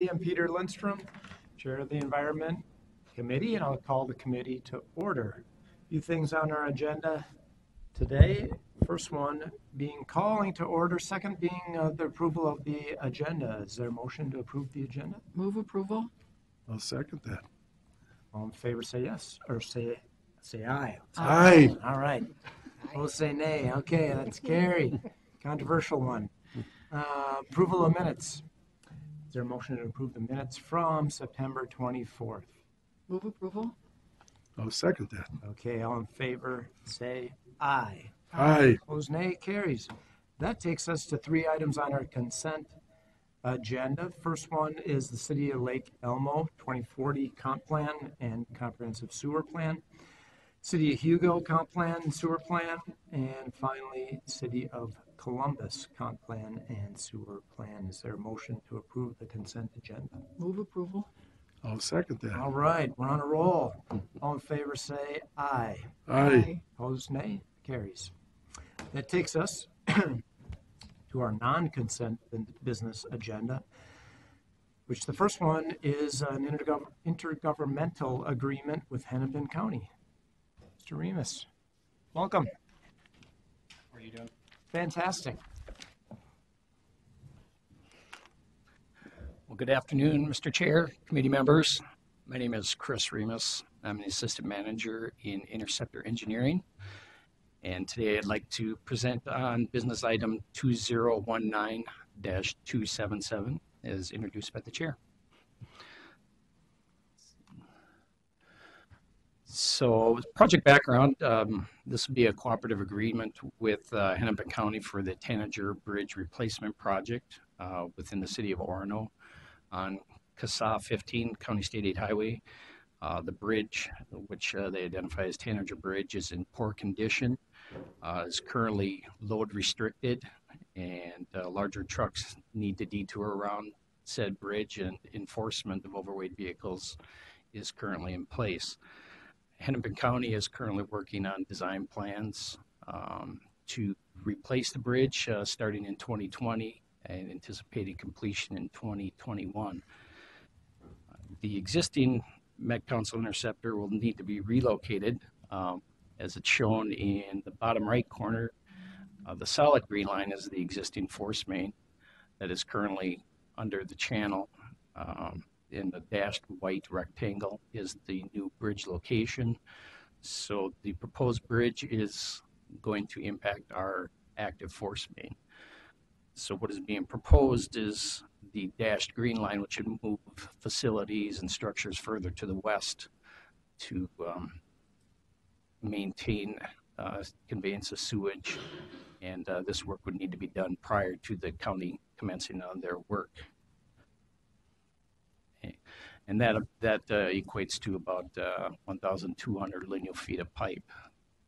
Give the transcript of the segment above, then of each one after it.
I'm Peter Lindstrom, Chair of the Environment Committee, and I'll call the committee to order. A few things on our agenda today. First one being calling to order, second being the approval of the agenda. Is there a motion to approve the agenda? Move approval? I'll second that. All in favor say yes, or say aye. Aye. All right. Opposed say nay. Okay, that's carried. Controversial one. Approval of minutes. Is there a motion to approve the minutes from September 24th? Move approval? I'll second that. Okay, all in favor, say aye. Aye. Opposed, nay, carries. That takes us to three items on our consent agenda. First one is the City of Lake Elmo 2040 comp plan and comprehensive sewer plan. City of Hugo comp plan and sewer plan. And finally, City of Columbus comp plan and sewer plan. Is there a motion to approve the consent agenda? Move approval? I'll second that. All right, we're on a roll. All in favor say aye. Aye. Opposed, nay. Carries. That takes us to our non-consent business agenda, which the first one is an intergovernmental agreement with Hennepin County. Mr. Remus, welcome. How are you doing? Fantastic. Well, good afternoon, Mr. Chair, committee members. My name is Chris Remus. I'm an assistant manager in Interceptor Engineering. And today I'd like to present on business item 2019-277 as introduced by the chair. So project background, this will be a cooperative agreement with Hennepin County for the Tanager Bridge Replacement Project within the city of Orono on CSAH 15 County State 8 Highway. The bridge, which they identify as Tanager Bridge, is in poor condition, is currently load restricted, and larger trucks need to detour around said bridge, and enforcement of overweight vehicles is currently in place. Hennepin County is currently working on design plans to replace the bridge starting in 2020 and anticipating completion in 2021. The existing Met Council interceptor will need to be relocated as it's shown in the bottom right corner. The solid green line is the existing force main that is currently under the channel. In the dashed white rectangle is the new bridge location. So the proposed bridge is going to impact our active force main. So what is being proposed is the dashed green line, which would move facilities and structures further to the west to maintain conveyance of sewage. And this work would need to be done prior to the county commencing on their work. And that equates to about 1,200 lineal feet of pipe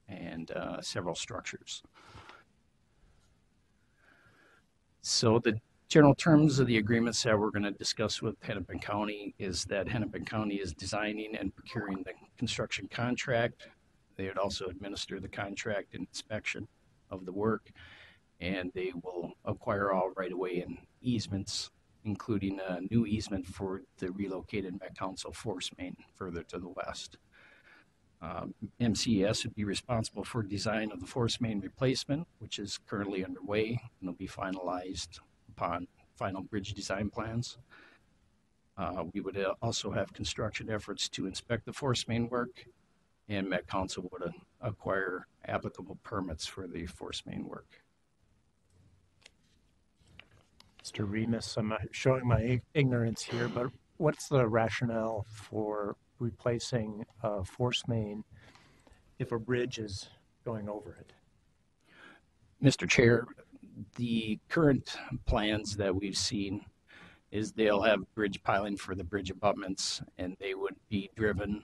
and several structures. So the general terms of the agreements that we're going to discuss with Hennepin County is that Hennepin County is designing and procuring the construction contract. They would also administer the contract and inspection of the work, and they will acquire all right-of-way and easements, including a new easement for the relocated Met Council force main further to the west. MCES would be responsible for design of the force main replacement, which is currently underway and will be finalized upon final bridge design plans. We would also have construction efforts to inspect the force main work, and Met Council would acquire applicable permits for the force main work. Mr. Remus, I'm showing my ignorance here, but what's the rationale for replacing a force main if a bridge is going over it? Mr. Chair, the current plans that we've seen is they'll have bridge piling for the bridge abutments, and they would be driven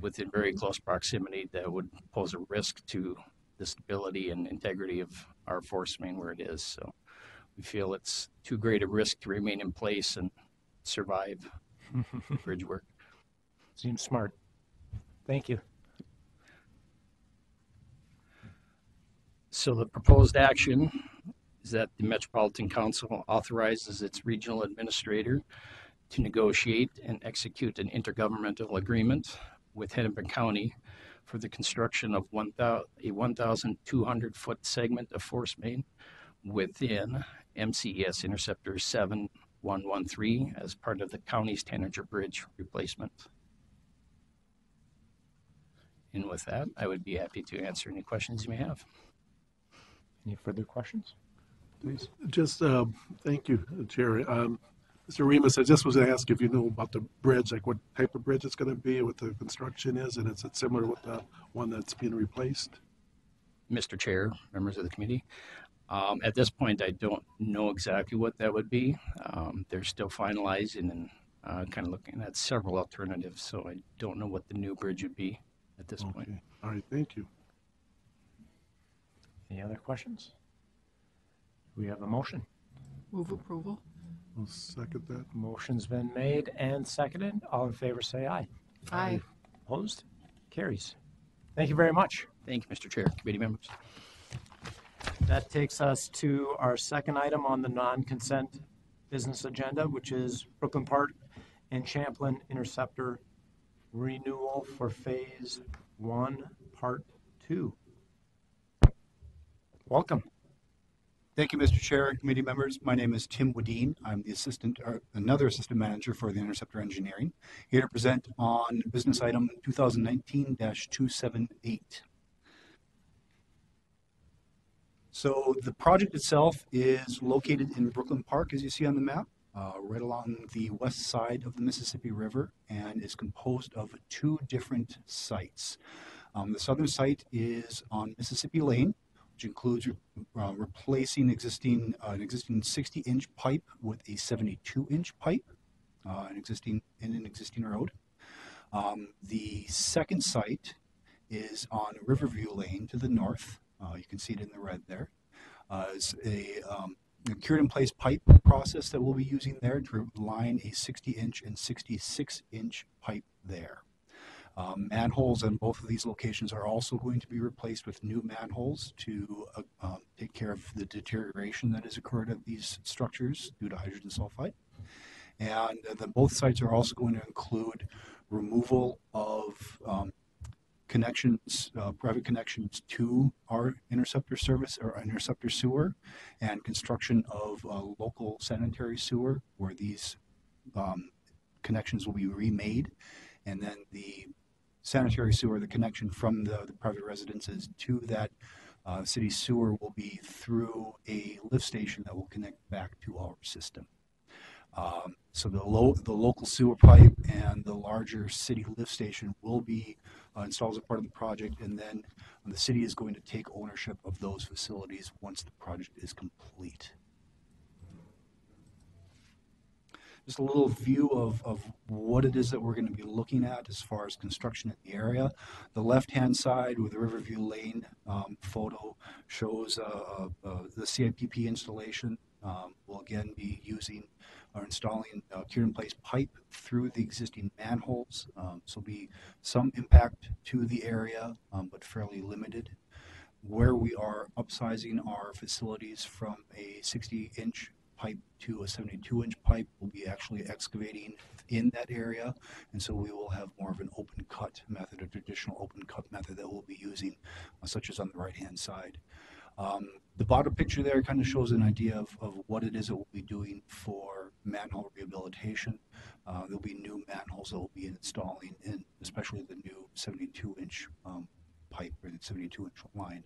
within very close proximity that would pose a risk to the stability and integrity of our force main where it is. So we feel it's too great a risk to remain in place and survive bridge work. Seems smart. Thank you. So the proposed action is that the Metropolitan Council authorizes its regional administrator to negotiate and execute an intergovernmental agreement with Hennepin County for the construction of a 1,200-foot segment of force main within MCES Interceptor 7113 as part of the county's Tanager Bridge replacement. And with that, I would be happy to answer any questions you may have. Any further questions? Please. Just, thank you, Chair. Mr. Remus, I just was going to ask if you know about the bridge, like what type of bridge it's going to be, what the construction is, and is it similar with the one that's being replaced? Mr. Chair, members of the committee, at this point, I don't know exactly what that would be. They're still finalizing and kind of looking at several alternatives, so I don't know what the new bridge would be at this point. Okay. All right, thank you. Any other questions? We have a motion. Move approval. I'll second that. Motion's been made and seconded. All in favor, say aye. Aye. Opposed? Carries. Thank you very much. Thank you, Mr. Chair, committee members. That takes us to our second item on the non-consent business agenda, which is Brooklyn Park and Champlain Interceptor renewal for Phase 1, Part 2. Welcome. Thank you, Mr. Chair and committee members. My name is Tim Wadeen. I'm the another assistant manager for the Interceptor Engineering, here to present on business item 2019-278. So the project itself is located in Brooklyn Park, as you see on the map, right along the west side of the Mississippi River, and is composed of 2 different sites. The southern site is on Mississippi Lane, which includes replacing an existing 60-inch pipe with a 72-inch pipe, in an existing road. The second site is on Riverview Lane to the north. You can see it in the red there. It's a cured-in-place pipe process that we'll be using there to line a 60-inch and 66-inch pipe there. Manholes on both of these locations are also going to be replaced with new manholes to take care of the deterioration that has occurred at these structures due to hydrogen sulfide. And both sites are also going to include removal of connections, private connections to our interceptor service or interceptor sewer, and construction of local sanitary sewer where these connections will be remade, and then the sanitary sewer, the connection from the private residences to that city sewer will be through a lift station that will connect back to our system. So the local sewer pipe and the larger city lift station will be installed as a part of the project, and then the city is going to take ownership of those facilities once the project is complete. Just a little view of what it is that we're going to be looking at as far as construction in the area. The left-hand side with the Riverview Lane photo shows the CIPP installation. We'll again be using or installing cured-in-place pipe through the existing manholes. So be some impact to the area, but fairly limited. Where we are upsizing our facilities from a 60-inch pipe to a 72-inch pipe, we'll be actually excavating in that area, and so we will have more of an open cut method, a traditional open cut method that we'll be using, such as on the right-hand side. The bottom picture there kind of shows an idea of what it is that we'll be doing for manhole rehabilitation. There'll be new manholes that we'll be installing, in especially the new 72-inch pipe or the 72-inch line.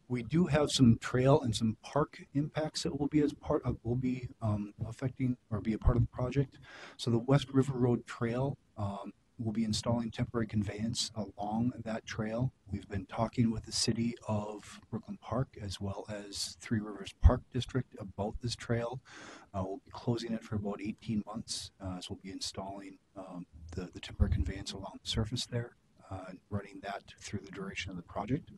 We do have some trail and some park impacts that will be affecting or be a part of the project. So the West River Road Trail will be installing temporary conveyance along that trail. We've been talking with the city of Brooklyn Park as well as Three Rivers Park District about this trail. We'll be closing it for about 18 months. So we'll be installing the temporary conveyance along the surface there, and running that through the duration of the project.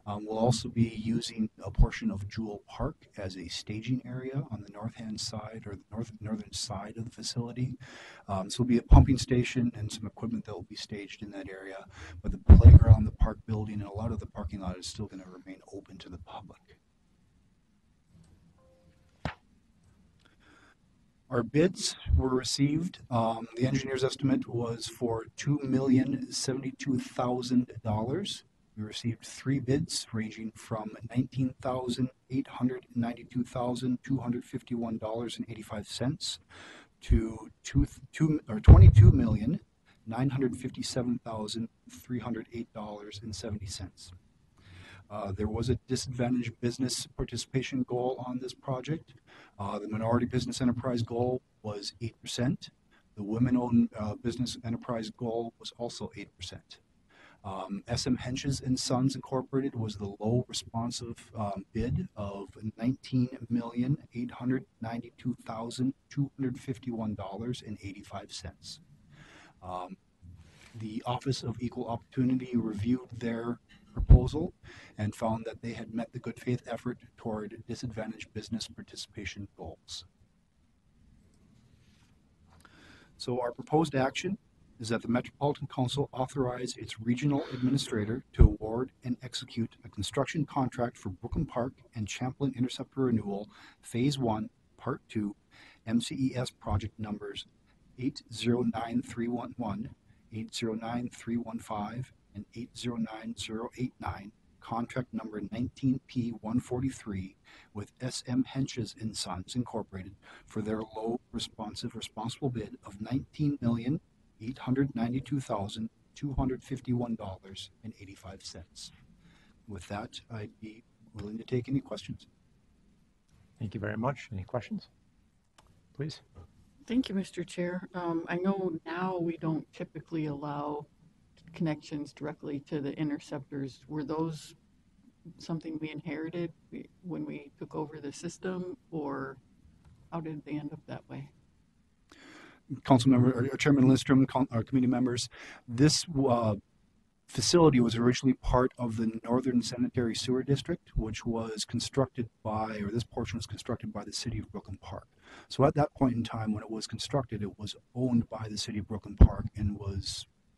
We'll also be using a portion of Jewel Park as a staging area on the north-hand side or the northern side of the facility. So will be a pumping station and some equipment that will be staged in that area. But the playground, the park building, and a lot of the parking lot is still going to remain open to the public. Our bids were received. The engineer's estimate was for $2,072,000. We received three bids ranging from $19,892,251.85 to $22,957,308.70. There was a disadvantaged business participation goal on this project. The minority business enterprise goal was 8%. The women-owned business enterprise goal was also 8%. SM Henches and Sons Incorporated was the low responsive bid of $19,892,251.85. The Office of Equal Opportunity reviewed their proposal and found that they had met the good faith effort toward disadvantaged business participation goals. So our proposed action is that the Metropolitan Council authorize its regional administrator to award and execute a construction contract for Brooklyn Park and Champlain Interceptor Renewal Phase 1, Part 2, MCES project numbers 809311, 809315, and 809089, contract number 19P143 with SM Henches and Sons Incorporated for their low responsible bid of $19,892,251.85. With that, I'd be willing to take any questions. Thank you very much. Any questions? Please. Thank you, Mr. Chair. I know now we don't typically allow connections directly to the interceptors. Were those something we inherited when we took over the system, or how did they end up that way? Council member, or Chairman Lindstrom, our committee members, this facility was originally part of the Northern Sanitary Sewer District, which was constructed by, or this portion was constructed by the city of Brooklyn Park. So at that point in time when it was constructed, it was owned by the city of Brooklyn Park and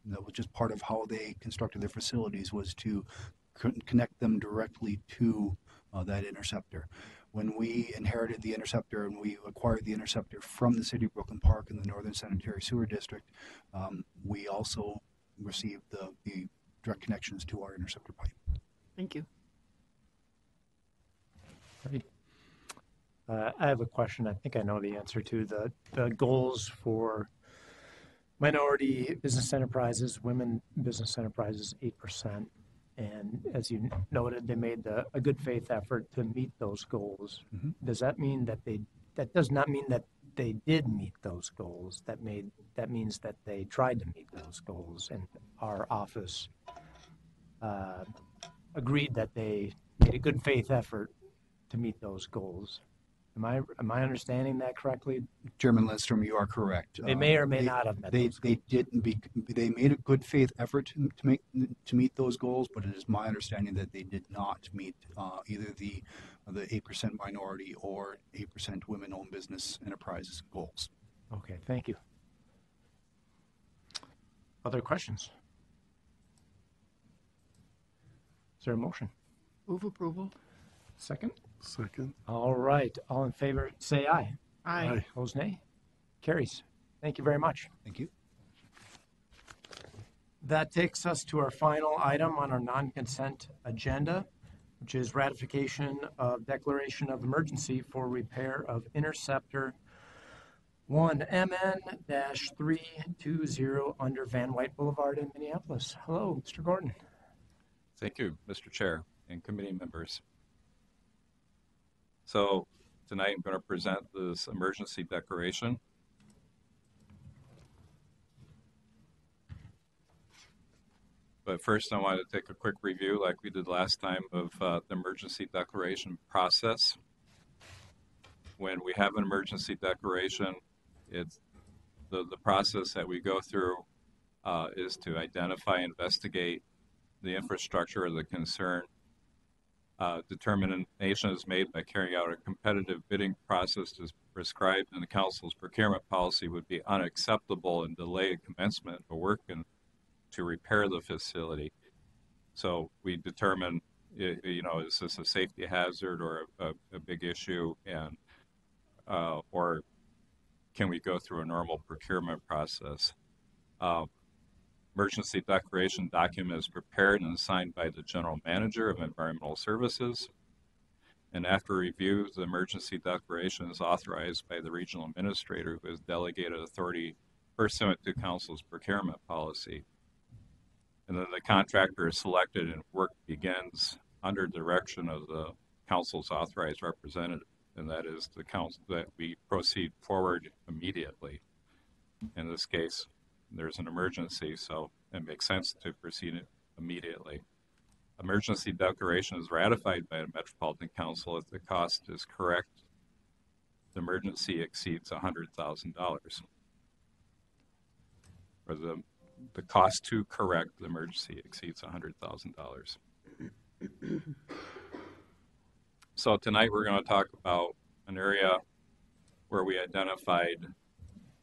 that was just part of how they constructed their facilities, was to connect them directly to that interceptor. When we inherited the interceptor and we acquired the interceptor from the city of Brooklyn Park in the Northern Sanitary Sewer District, we also received the direct connections to our interceptor pipe. Thank you. Great. I have a question I think I know the answer to. The goals for minority business enterprises, women business enterprises, 8%. And as you noted, they made a good faith effort to meet those goals. Mhm. Does that mean that that does not mean that they did meet those goals? That means that they tried to meet those goals, and our office agreed that they made a good faith effort to meet those goals. Am I understanding that correctly? Chairman Lindstrom, you are correct. They may or may not have met those They made a good faith effort to meet those goals, but it is my understanding that they did not meet either the 8% minority or 8% women-owned business enterprises goals. Okay, thank you. Other questions? Is there a motion? Move approval. Second? Second. All right, all in favor, say aye. Aye. Opposed, nay? Carries. Thank you very much. Thank you. That takes us to our final item on our non-consent agenda, which is ratification of declaration of emergency for repair of Interceptor 1MN-320 under Van Wyck Boulevard in Minneapolis. Hello, Mr. Gordon. Thank you, Mr. Chair and committee members. So tonight I'm going to present this emergency declaration. But first I want to take a quick review, like we did last time, of the emergency declaration process. When we have an emergency declaration, it's the process that we go through is to identify, investigate the infrastructure of the concern. Determination is made by carrying out a competitive bidding process as prescribed in the council's procurement policy would be unacceptable and delay commencement of work and to repair the facility. So we determine, is this a safety hazard or a big issue, and or can we go through a normal procurement process? Emergency declaration document is prepared and signed by the General Manager of Environmental Services. And after review, the emergency declaration is authorized by the regional administrator who has delegated authority pursuant to council's procurement policy. And then the contractor is selected and work begins under direction of the council's authorized representative. And that is the council, that we proceed forward immediately. In this case, there's an emergency, so it makes sense to proceed immediately. Emergency declaration is ratified by the Metropolitan Council if the cost is correct. The emergency exceeds $100,000. Or the cost to correct the emergency exceeds $100,000. So tonight we're going to talk about an area where we identified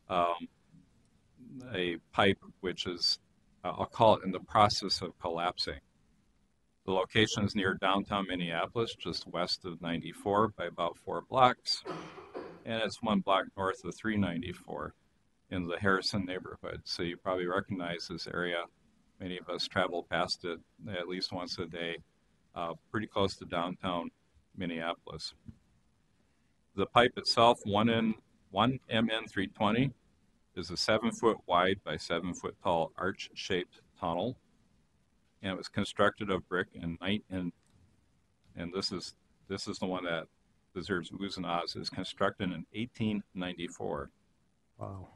a pipe which is, I'll call it, in the process of collapsing. The location is near downtown Minneapolis, just west of 94 by about 4 blocks, and it's 1 block north of 394 in the Harrison neighborhood. So you probably recognize this area. Many of us travel past it at least once a day, pretty close to downtown Minneapolis. The pipe itself, 1MN320, is a 7-foot wide by 7-foot tall arch-shaped tunnel, and it was constructed of brick and this is the one that deserves oohs and ahs. It was constructed in 1894. Wow.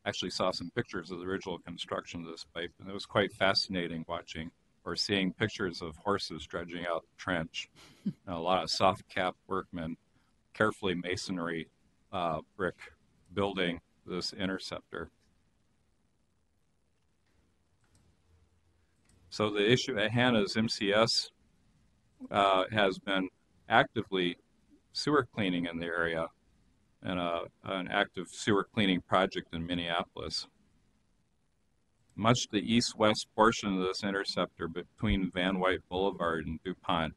Actually saw some pictures of the original construction of this pipe, and it was quite fascinating watching or seeing pictures of horses dredging out the trench. A lot of soft cap workmen, carefully masonry brick building this interceptor. So the issue at hand is MCS has been actively sewer cleaning in the area, and an active sewer cleaning project in Minneapolis. Much the east-west portion of this interceptor between Van Wyck Boulevard and DuPont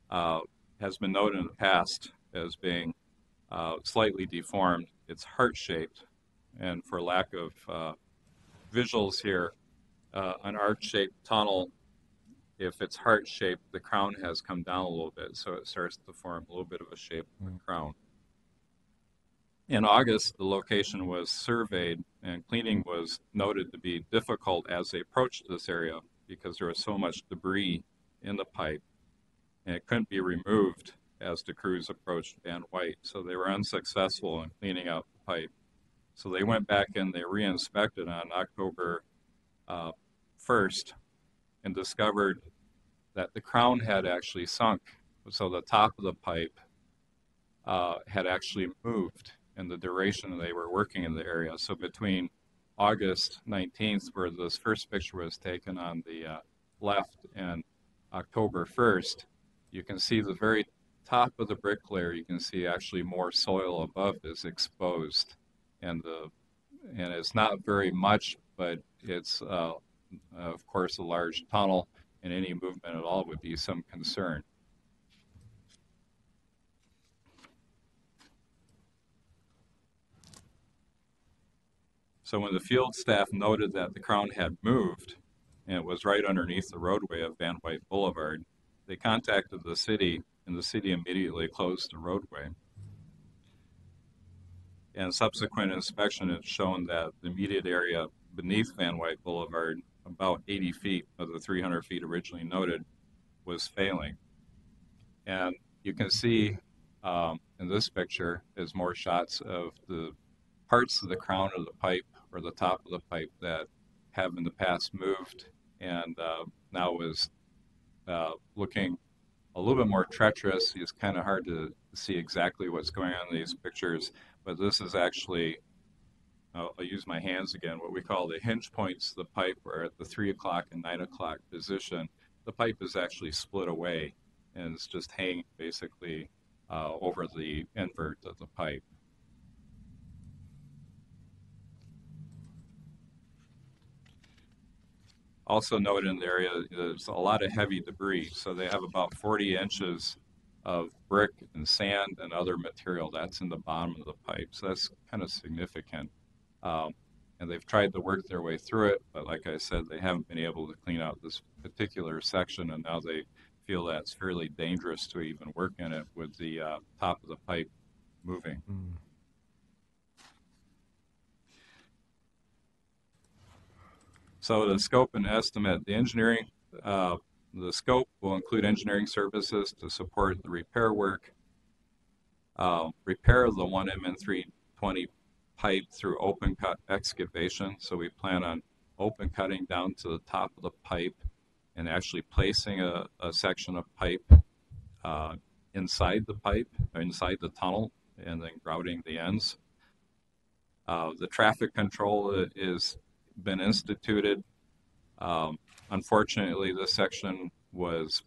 has been noted in the past as being slightly deformed. It's heart-shaped, and for lack of visuals here, an arch-shaped tunnel, if it's heart-shaped, the crown has come down a little bit, so it starts to form a little bit of a shape of a crown. In August, the location was surveyed, and cleaning was noted to be difficult as they approached this area because there was so much debris in the pipe, and it couldn't be removed as the crews approached Van Wyck, so they were unsuccessful in cleaning out the pipe. So they went back and they re-inspected on October 1st and discovered that the crown had actually sunk. So the top of the pipe had actually moved in the duration they were working in the area. So between August 19th, where this first picture was taken on the left, and October 1st, you can see the very top of the brick layer, you can see actually more soil above is exposed. And it's not very much, but it's of course a large tunnel, and any movement at all would be some concern. So when the field staff noted that the crown had moved and it was right underneath the roadway of Van Wyck Boulevard, they contacted the city, and the city immediately closed the roadway. And subsequent inspection has shown that the immediate area beneath Van Wyck Boulevard, about 80 feet of the 300 feet originally noted, was failing. And you can see in this picture is more shots of the parts of the crown of the pipe or the top of the pipe that have in the past moved and now is looking a little bit more treacherous. It's kind of hard to see exactly what's going on in these pictures, but this is actually, I'll use my hands again, what we call the hinge points of the pipe, where at the 3 o'clock and 9 o'clock position, the pipe is actually split away and it's just hanging basically over the invert of the pipe. Also noted in the area, there's a lot of heavy debris. So they have about 40 inches of brick and sand and other material that's in the bottom of the pipe. So that's kind of significant. And they've tried to work their way through it, but like I said, they haven't been able to clean out this particular section, and now they feel that it's fairly dangerous to even work in it with the top of the pipe moving. So the scope and estimate, the scope will include engineering services to support the repair work, repair of the 1MN320 pipe through open cut excavation. So we plan on open cutting down to the top of the pipe and actually placing a section of pipe inside the pipe, or inside the tunnel, and then grouting the ends. The traffic control is been instituted. Unfortunately, this section was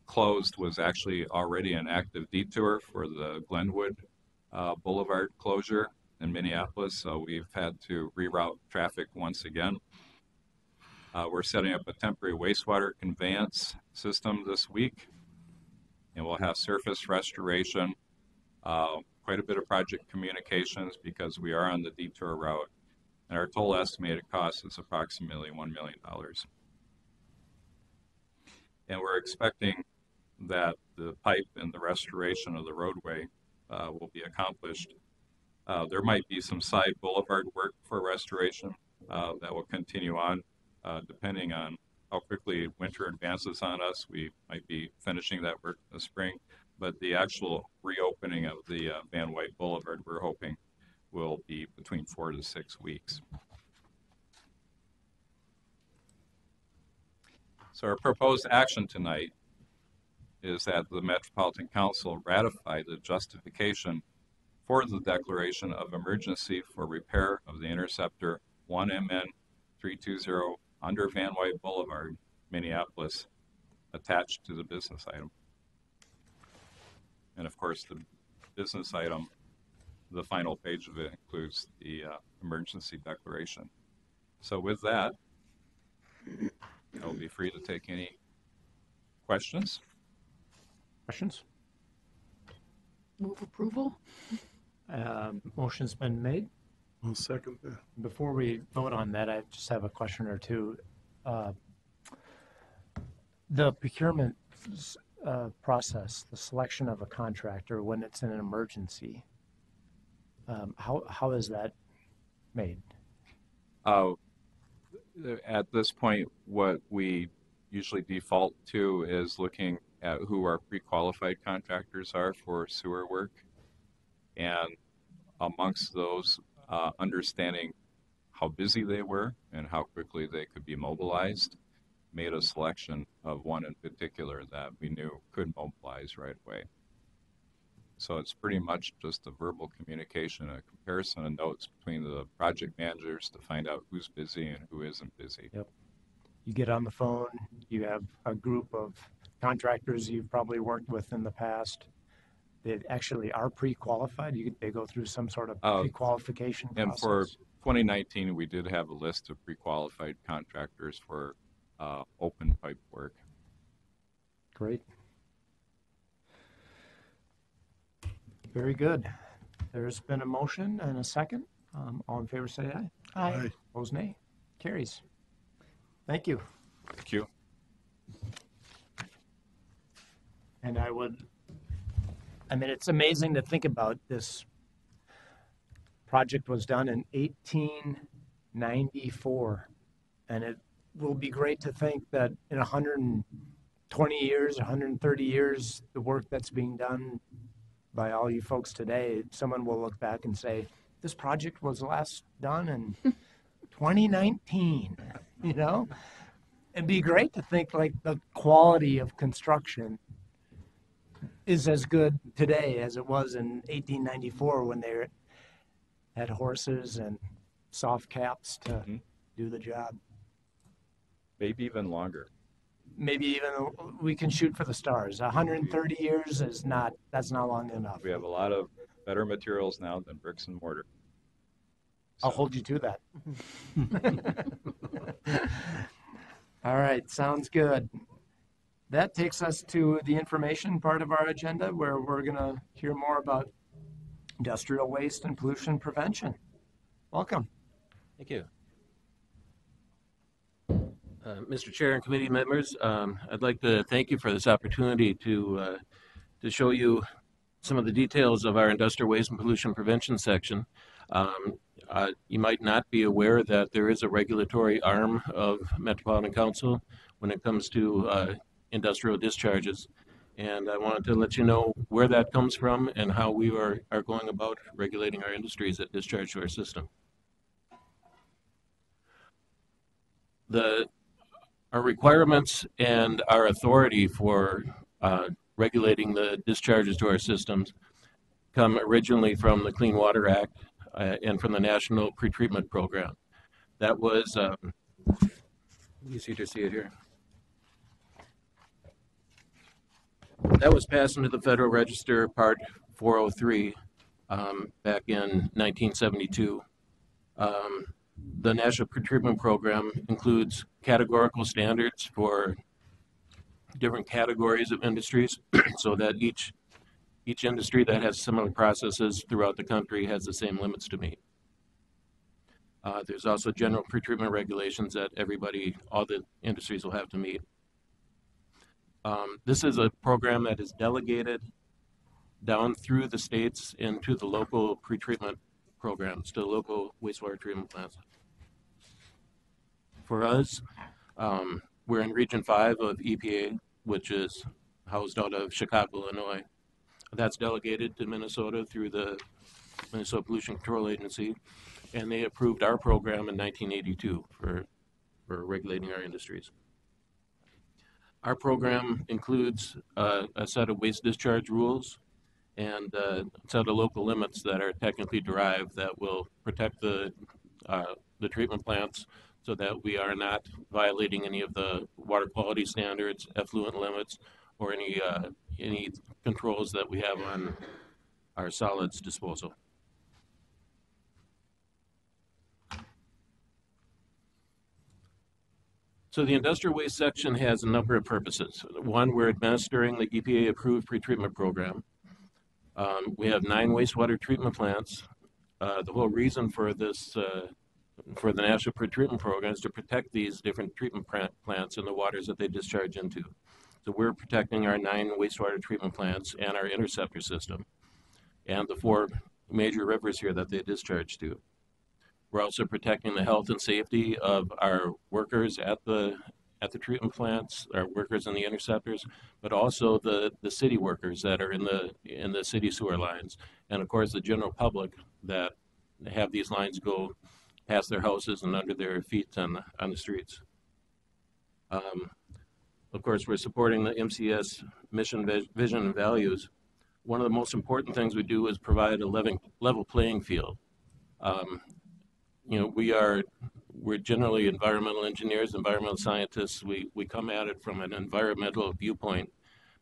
closed, was actually already an active detour for the Glenwood Boulevard closure in Minneapolis, so we've had to reroute traffic once again. We're setting up a temporary wastewater conveyance system this week, and we'll have surface restoration, quite a bit of project communications because we are on the detour route, and our total estimated cost is approximately $1 million. And we're expecting that the pipe and the restoration of the roadway will be accomplished. There might be some side boulevard work for restoration that will continue on, depending on how quickly winter advances on us. We might be finishing that work in the spring, but the actual reopening of the Van White Boulevard, we're hoping, will be between 4 to 6 weeks. So our proposed action tonight is that the Metropolitan Council ratify the justification for the declaration of emergency for repair of the interceptor 1MN320 under Van White Boulevard, Minneapolis, attached to the business item. And of course, the business item, the final page of it includes the emergency declaration. So with that, I'll be free to take any questions. Questions? Move approval? Motion's been made. I'll second that. Before we vote on that, I just have a question or two. The procurement process, the selection of a contractor when it's in an emergency, how is that made? At this point, what we usually default to is looking at who our pre-qualified contractors are for sewer work, and amongst those, understanding how busy they were and how quickly they could be mobilized, made a selection of one in particular that we knew could mobilize right away. So it's pretty much just a verbal communication, a comparison of notes between the project managers to find out who's busy and who isn't busy. Yep. You get on the phone, you have a group of contractors you've probably worked with in the past that actually are pre-qualified. They go through some sort of pre-qualification process. And for 2019, we did have a list of pre-qualified contractors for open pipe work. Great. Very good. There's been a motion and a second. All in favor say aye. Aye. Opposed nay. Carries. Thank you. Thank you. And it's amazing to think about this project was done in 1894. And it will be great to think that in 120 years, 130 years, the work that's being done by all you folks today, someone will look back and say, this project was last done in 2019, you know? It'd be great to think like the quality of construction is as good today as it was in 1894 when they had horses and soft caps to do the job. Maybe even longer. Maybe even we can shoot for the stars. 130 years that's not long enough. We have a lot of better materials now than bricks and mortar. I'll hold you to that. All right, sounds good. That takes us to the information part of our agenda where we're going to hear more about industrial waste and pollution prevention. Thank you. Mr. Chair and committee members, I'd like to thank you for this opportunity to show you some of the details of our industrial waste and pollution prevention section. You might not be aware that there is a regulatory arm of Metropolitan Council when it comes to industrial discharges. And I wanted to let you know where that comes from and how we are going about regulating our industries that discharge to our system. Our requirements and our authority for regulating the discharges to our systems come originally from the Clean Water Act and from the National Pretreatment Program. That was, easy to see it here. That was passed into the Federal Register Part 403 back in 1972. The National Pretreatment Program includes categorical standards for different categories of industries so that each industry that has similar processes throughout the country has the same limits to meet. There's also general pretreatment regulations that all the industries will have to meet. This is a program that is delegated down through the states into the local pretreatment programs, to the local wastewater treatment plants. For us, we're in Region 5 of EPA, which is housed out of Chicago, Illinois. That's delegated to Minnesota through the Minnesota Pollution Control Agency, and they approved our program in 1982 for regulating our industries. Our program includes a set of waste discharge rules and a set of local limits that are technically derived that will protect the treatment plants so that we are not violating any of the water quality standards, effluent limits, or any controls that we have on our solids disposal. So the industrial waste section has a number of purposes. One, we're administering the EPA-approved pretreatment program. We have 9 wastewater treatment plants. The whole reason for this, for the National Pretreatment Program, is to protect these different treatment plants and the waters that they discharge into. So we're protecting our 9 wastewater treatment plants and our interceptor system, and the 4 major rivers here that they discharge to. We're also protecting the health and safety of our workers at the treatment plants, our workers in the interceptors, but also the city workers that are in the city sewer lines, and of course the general public that have these lines go past their houses and under their feet on the streets. Of course, we're supporting the MCS mission, vision, and values. One of the most important things we do is provide a level playing field. We're generally environmental engineers, environmental scientists. We come at it from an environmental viewpoint,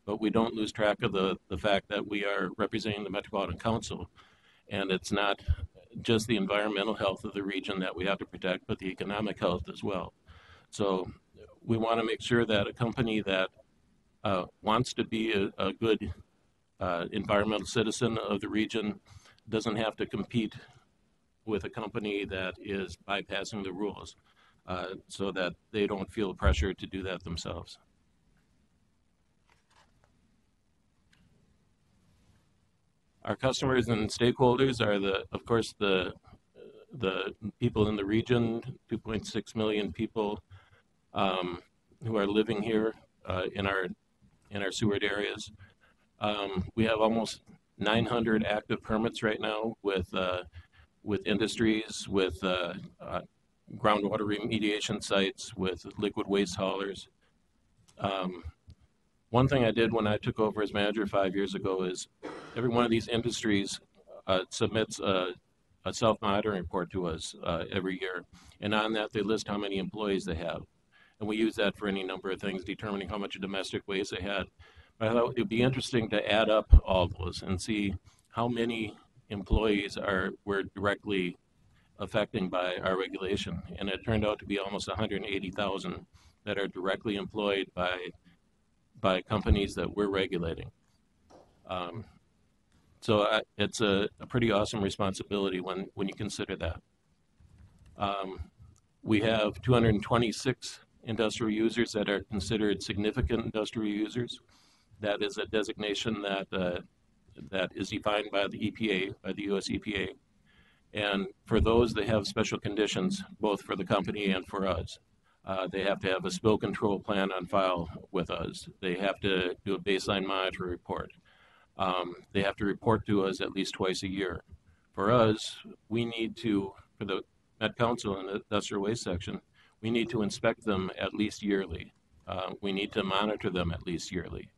but we don't lose track of the fact that we are representing the Metropolitan Council, and it's not just the environmental health of the region that we have to protect, but the economic health as well. So we want to make sure that a company that wants to be a good environmental citizen of the region doesn't have to compete with a company that is bypassing the rules, so that they don't feel pressure to do that themselves. Our customers and stakeholders are of course the people in the region, 2.6 million people who are living here in our sewered areas. We have almost 900 active permits right now with industries, with groundwater remediation sites, with liquid waste haulers. One thing I did when I took over as manager 5 years ago is every one of these industries submits a self-monitoring report to us every year. And on that, they list how many employees they have. And we use that for any number of things, determining how much domestic waste they had. But I thought it would be interesting to add up all those and see how many employees were directly affecting by our regulation. And it turned out to be almost 180,000 that are directly employed by by companies that we're regulating. It's a pretty awesome responsibility when you consider that. We have 226 industrial users that are considered significant industrial users. That is a designation that is defined by the EPA, by the U.S. EPA. And for those, they have special conditions, both for the company and for us. They have to have a spill control plan on file with us. They have to do a baseline monitor report. They have to report to us at least twice a year. For us, we need to, for the Met Council in the industrial waste section, we need to inspect them at least yearly. We need to monitor them at least yearly.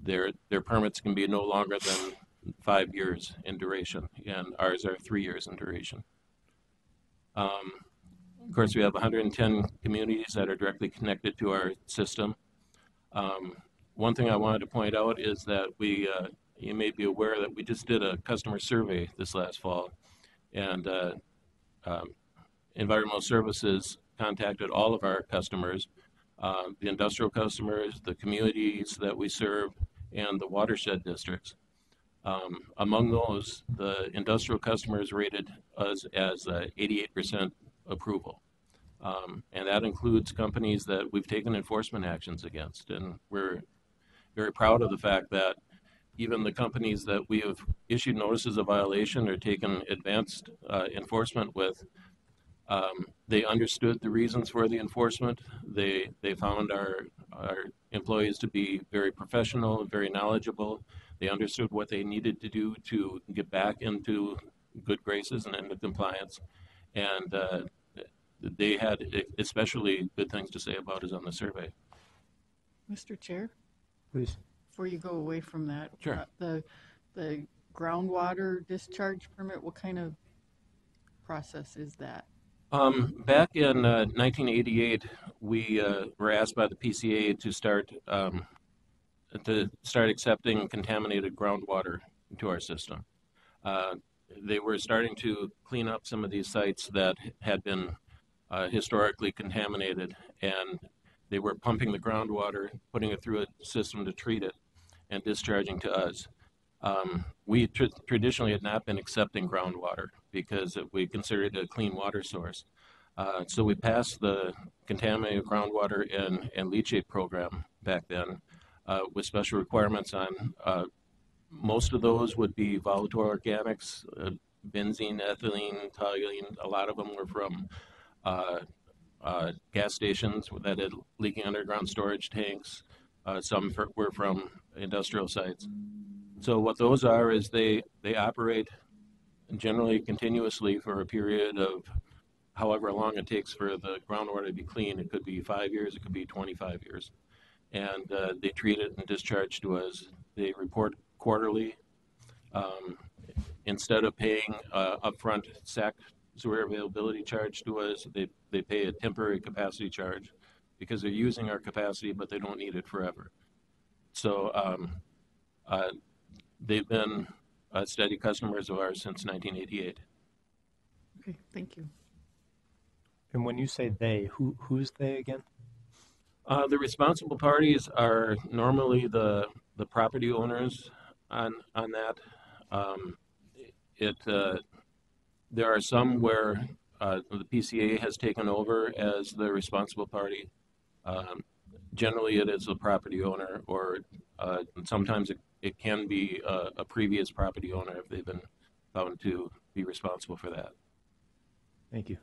Their permits can be no longer than 5 years in duration, and ours are 3 years in duration. Of course, we have 110 communities that are directly connected to our system. One thing I wanted to point out is that you may be aware that we just did a customer survey this last fall, and Environmental Services contacted all of our customers, the industrial customers, the communities that we serve, and the watershed districts. Among those, the industrial customers rated us as 88% approval. And that includes companies that we've taken enforcement actions against. And we're very proud of the fact that even the companies that we have issued notices of violation or taken advanced enforcement with, they understood the reasons for the enforcement. They found our employees to be very professional, very knowledgeable. They understood what they needed to do to get back into good graces and into compliance. And they had especially good things to say about us on the survey. Mr. Chair, Please. before you go away from that, Sure. The groundwater discharge permit, what kind of process is that? Back in 1988, we were asked by the PCA to start accepting contaminated groundwater into our system. They were starting to clean up some of these sites that had been historically contaminated, and they were pumping the groundwater, putting it through a system to treat it, and discharging to us. We traditionally had not been accepting groundwater because we considered it a clean water source. So we passed the contaminated groundwater and leachate program back then with special requirements on most of those would be volatile organics, benzene, ethylene, toluene. A lot of them were from gas stations that had leaking underground storage tanks. Some were from industrial sites. So what those are is they operate generally continuously for a period of however long it takes for the groundwater to be clean. It could be 5 years, it could be 25 years. And they treat it and discharge to us. They report quarterly. Instead of paying upfront SAC sewer availability charge to us, they pay a temporary capacity charge because they're using our capacity, but they don't need it forever. So they've been steady customers of ours since 1988. Okay, thank you. And when you say they, who's they again? The responsible parties are normally the property owners on that. There are some where the PCA has taken over as the responsible party. Generally, it is the property owner, or sometimes it can be a previous property owner if they've been found to be responsible for that. Thank you.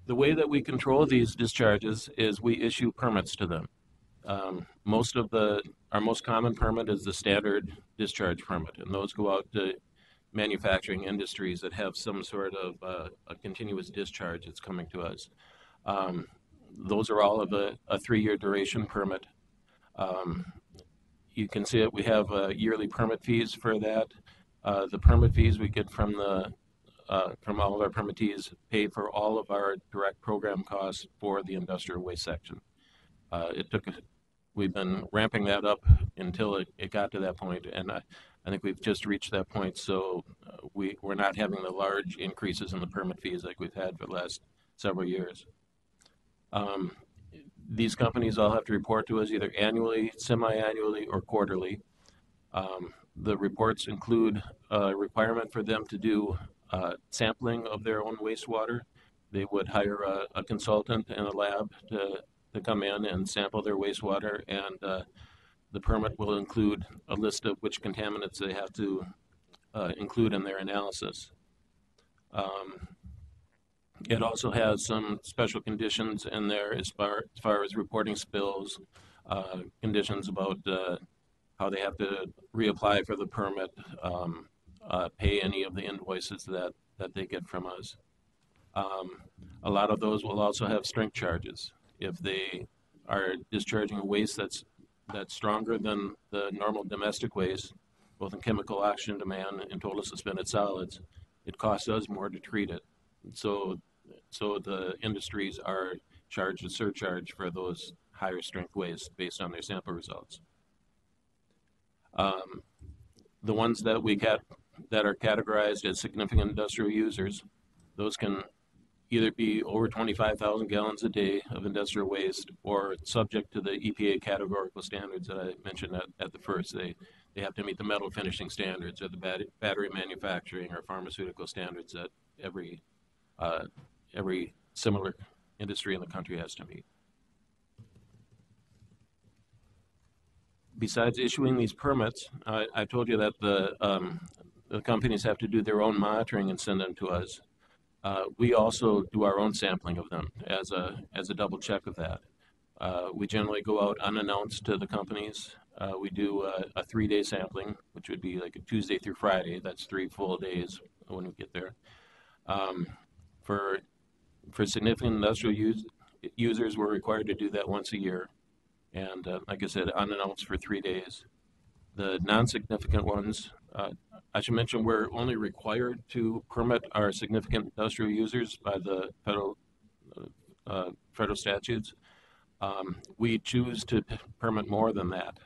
The way that we control these discharges is we issue permits to them. Our most common permit is the standard discharge permit, and those go out to manufacturing industries that have some sort of a continuous discharge that's coming to us. Those are all of a 3-year duration permit. You can see it. We have yearly permit fees for that. The permit fees we get from all of our permittees pay for all of our direct program costs for the industrial waste section. We've been ramping that up until it got to that point, and I think we've just reached that point. So we're not having the large increases in the permit fees like we've had for the last several years. These companies all have to report to us either annually, semi-annually, or quarterly. The reports include a requirement for them to do sampling of their own wastewater. They would hire a consultant in a lab to come in and sample their wastewater, and the permit will include a list of which contaminants they have to include in their analysis. It also has some special conditions in there as far as reporting spills, conditions about how they have to reapply for the permit, pay any of the invoices that they get from us. A lot of those will also have strength charges. If they are discharging a waste that's stronger than the normal domestic waste, both in chemical oxygen demand and total suspended solids, it costs us more to treat it. So the industries are charged a surcharge for those higher strength wastes based on their sample results. The ones that that are categorized as significant industrial users, those can either be over 25,000 gallons a day of industrial waste or subject to the EPA categorical standards that I mentioned at the first. They have to meet the metal finishing standards or the battery manufacturing or pharmaceutical standards that every similar industry in the country has to meet. Besides issuing these permits, I told you that the companies have to do their own monitoring and send them to us. We also do our own sampling of them as a double check of that. We generally go out unannounced to the companies. We do a 3-day sampling, which would be like a Tuesday through Friday. That's 3 full days when we get there. For significant industrial users, we're required to do that once a year. And like I said, unannounced for 3 days. The non-significant ones, I should mention we're only required to permit our significant industrial users by the federal statutes. We choose to permit more than that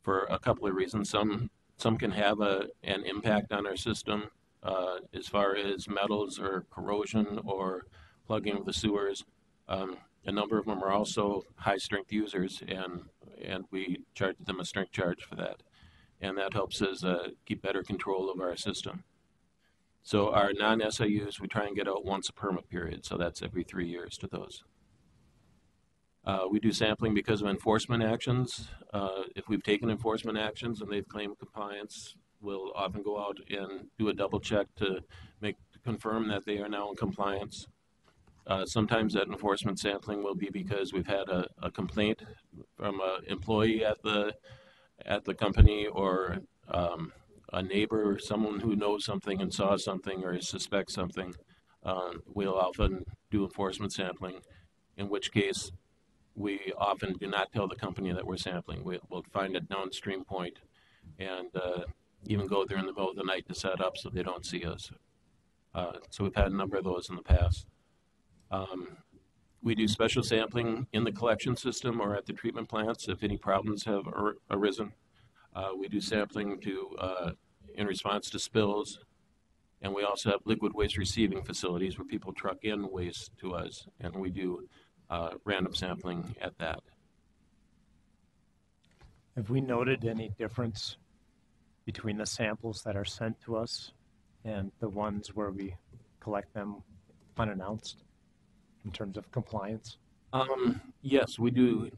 for a couple of reasons. Some can have an impact on our system as far as metals or corrosion or plugging of the sewers. A number of them are also high-strength users, and we charge them a strength charge for that. And that helps us keep better control of our system. So our non-SIUs, we try and get out once a permit period, so that's every 3 years to those. We do sampling because of enforcement actions. If we've taken enforcement actions and they've claimed compliance, we'll often go out and do a double check to confirm that they are now in compliance. Sometimes that enforcement sampling will be because we've had a complaint from an employee at the company or a neighbor or someone who knows something and saw something or suspects something. We'll often do enforcement sampling, in which case we often do not tell the company that we're sampling. We'll find a downstream point and even go there in the middle of the night to set up so they don't see us. So we've had a number of those in the past. We do special sampling in the collection system or at the treatment plants if any problems have arisen. We do sampling in response to spills, and we also have liquid waste receiving facilities where people truck in waste to us, and we do random sampling at that. Have we noted any difference between the samples that are sent to us and the ones where we collect them unannounced in terms of compliance? Yes, we do.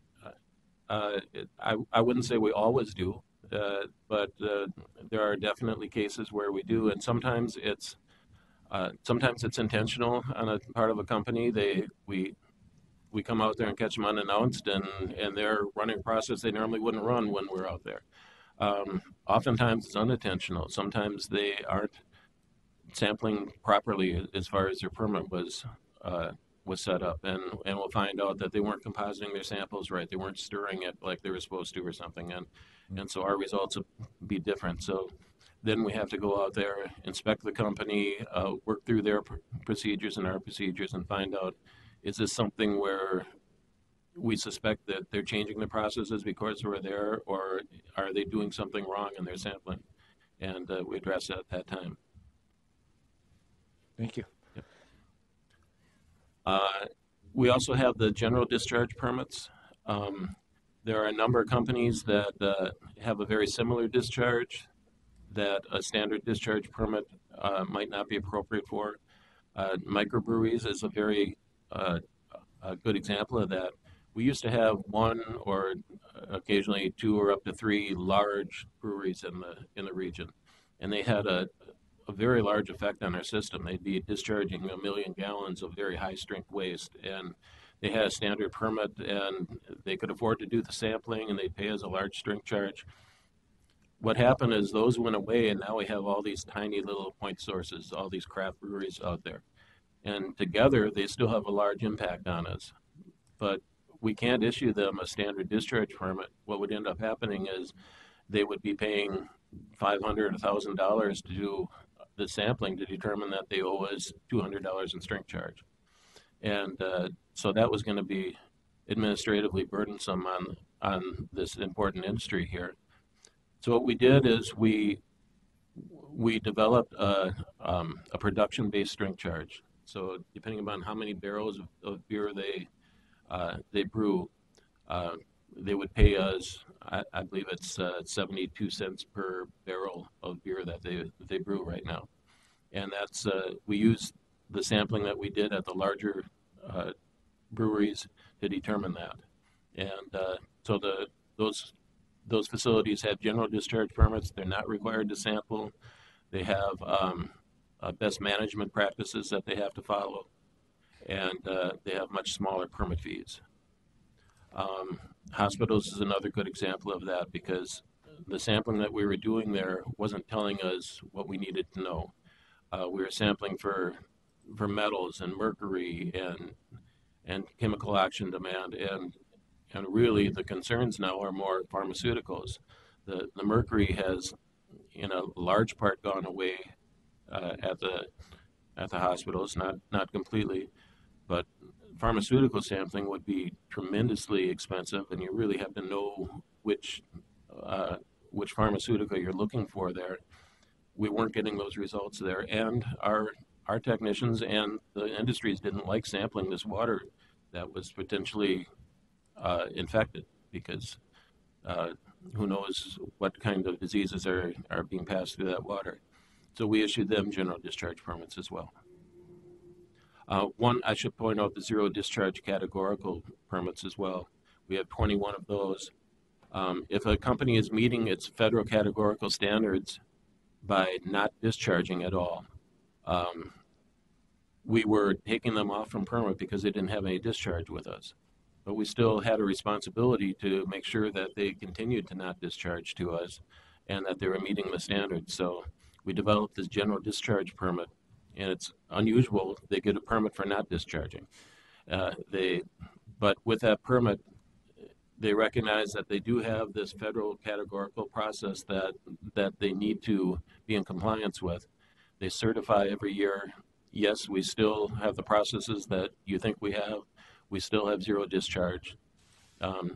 I wouldn't say we always do, but there are definitely cases where we do, and sometimes it's intentional on a part of a company. We come out there and catch them unannounced, and they're running a process they normally wouldn't run when we're out there. Oftentimes it's unintentional. Sometimes they aren't sampling properly as far as their permit was set up, and we'll find out that they weren't compositing their samples right. They weren't stirring it like they were supposed to or something, and so our results will be different. So then we have to go out there, inspect the company, work through their procedures and our procedures, and find out, is this something where we suspect that they're changing the processes because we're there, or are they doing something wrong in their sampling? And we address that at that time. Thank you. We also have the general discharge permits. There are a number of companies that have a very similar discharge that a standard discharge permit might not be appropriate for. Microbreweries is a good example of that. We used to have one or occasionally two or up to three large breweries in the region, and they had a very large effect on our system. They'd be discharging 1 million gallons of very high strength waste, and they had a standard permit, and they could afford to do the sampling, and they'd pay us a large strength charge. What happened is those went away, and now we have all these tiny little point sources, all these craft breweries out there. And together, they still have a large impact on us. But we can't issue them a standard discharge permit. What would end up happening is they would be paying $500 or $1,000 to do the sampling to determine that they owe us $200 in strength charge. And so that was going to be administratively burdensome on this important industry here. So what we did is we developed a production-based strength charge. So depending upon how many barrels of beer they brew, they would pay us. I believe it's 72 cents per barrel of beer that they brew right now, and that's we use the sampling that we did at the larger breweries to determine that, and so those facilities have general discharge permits. They're not required to sample. They have best management practices that they have to follow, and they have much smaller permit fees. Hospitals is another good example of that because the sampling that we were doing there wasn't telling us what we needed to know. We were sampling for metals and mercury and chemical action demand, and really the concerns now are more pharmaceuticals. The mercury has in a large part gone away at the hospitals, not completely, but pharmaceutical sampling would be tremendously expensive, and you really have to know which pharmaceutical you're looking for there. We weren't getting those results there, and our technicians and the industries didn't like sampling this water that was potentially infected because who knows what kind of diseases are being passed through that water. So we issued them general discharge permits as well. One, I should point out the zero discharge categorical permits as well. We have 21 of those. If a company is meeting its federal categorical standards by not discharging at all, we were taking them off from permit because they didn't have any discharge with us. But we still had a responsibility to make sure that they continued to not discharge to us and that they were meeting the standards. So we developed this general discharge permit, and it's unusual. They get a permit for not discharging. But with that permit, they recognize that they do have this federal categorical process that they need to be in compliance with. They certify every year, yes, we still have the processes that you think we have. We still have zero discharge.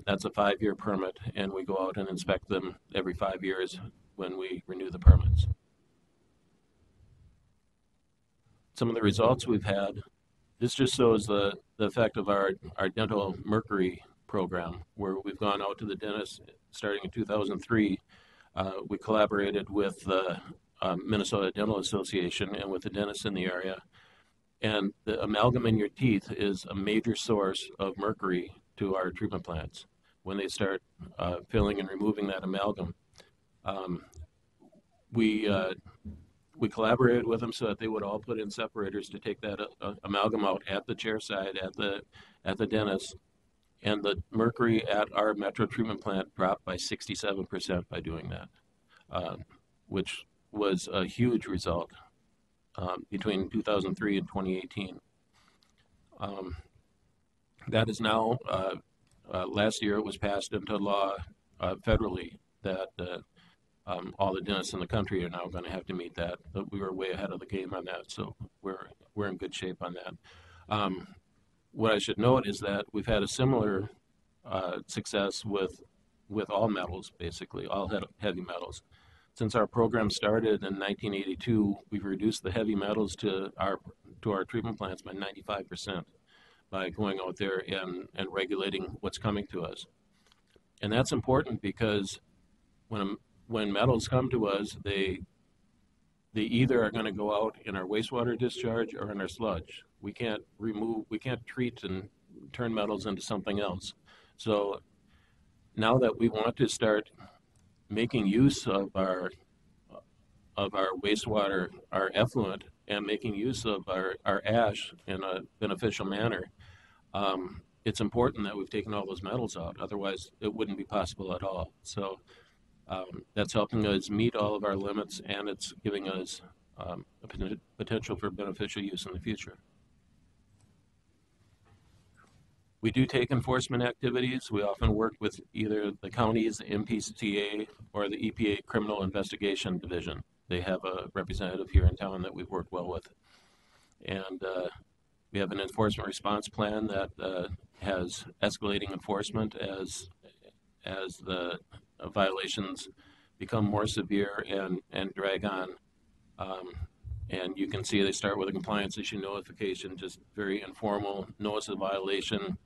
That's a 5-year permit, and we go out and inspect them every 5 years when we renew the permits. Some of the results we've had, this just shows the effect of our dental mercury program, where we've gone out to the dentist starting in 2003. We collaborated with the Minnesota Dental Association and with the dentists in the area. And the amalgam in your teeth is a major source of mercury to our treatment plants. When they start filling and removing that amalgam, we collaborated with them so that they would all put in separators to take that amalgam out at the chair side at the dentist. And the mercury at our Metro treatment plant dropped by 67% by doing that, which was a huge result between 2003 and 2018. That is now, last year it was passed into law federally that all the dentists in the country are now going to have to meet that. But we were way ahead of the game on that, so we're in good shape on that. What I should note is that we've had a similar success with all metals, basically, all heavy metals. Since our program started in 1982, we've reduced the heavy metals to our treatment plants by 95%. by going out there and regulating what's coming to us. And that's important because when metals come to us, they either are going to go out in our wastewater discharge or in our sludge. We can't treat and turn metals into something else. So now that we want to start making use of our wastewater, our effluent, and making use of our ash in a beneficial manner, it's important that we've taken all those metals out. Otherwise, it wouldn't be possible at all. So that's helping us meet all of our limits, and it's giving us a potential for beneficial use in the future. We do take enforcement activities. We often work with either the counties, the MPCA, or the EPA Criminal Investigation Division. They have a representative here in town that we've worked well with. And we have an enforcement response plan that has escalating enforcement as the violations become more severe and drag on. And you can see they start with a compliance issue notification, just very informal. Notice of violation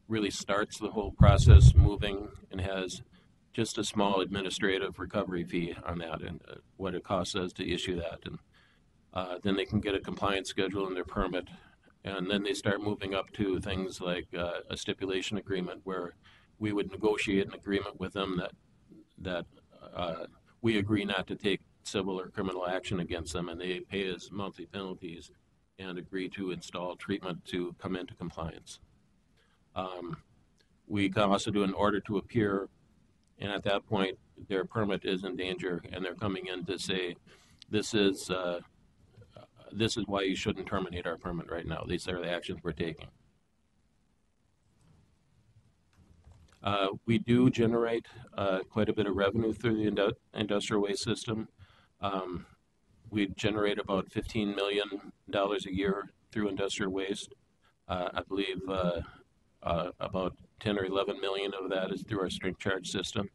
really starts the whole process moving, and has just a small administrative recovery fee on that, and what it costs us to issue that. And then they can get a compliance schedule in their permit. And then they start moving up to things like a stipulation agreement, where we would negotiate an agreement with them that we agree not to take civil or criminal action against them, and they pay us monthly penalties and agree to install treatment to come into compliance. We can also do an order to appear, and at that point their permit is in danger, and they're coming in to say, this is why you shouldn't terminate our permit right now. These are the actions we're taking. We do generate quite a bit of revenue through the industrial waste system. We generate about $15 million a year through industrial waste. I believe about 10 or 11 million of that is through our strength charge system.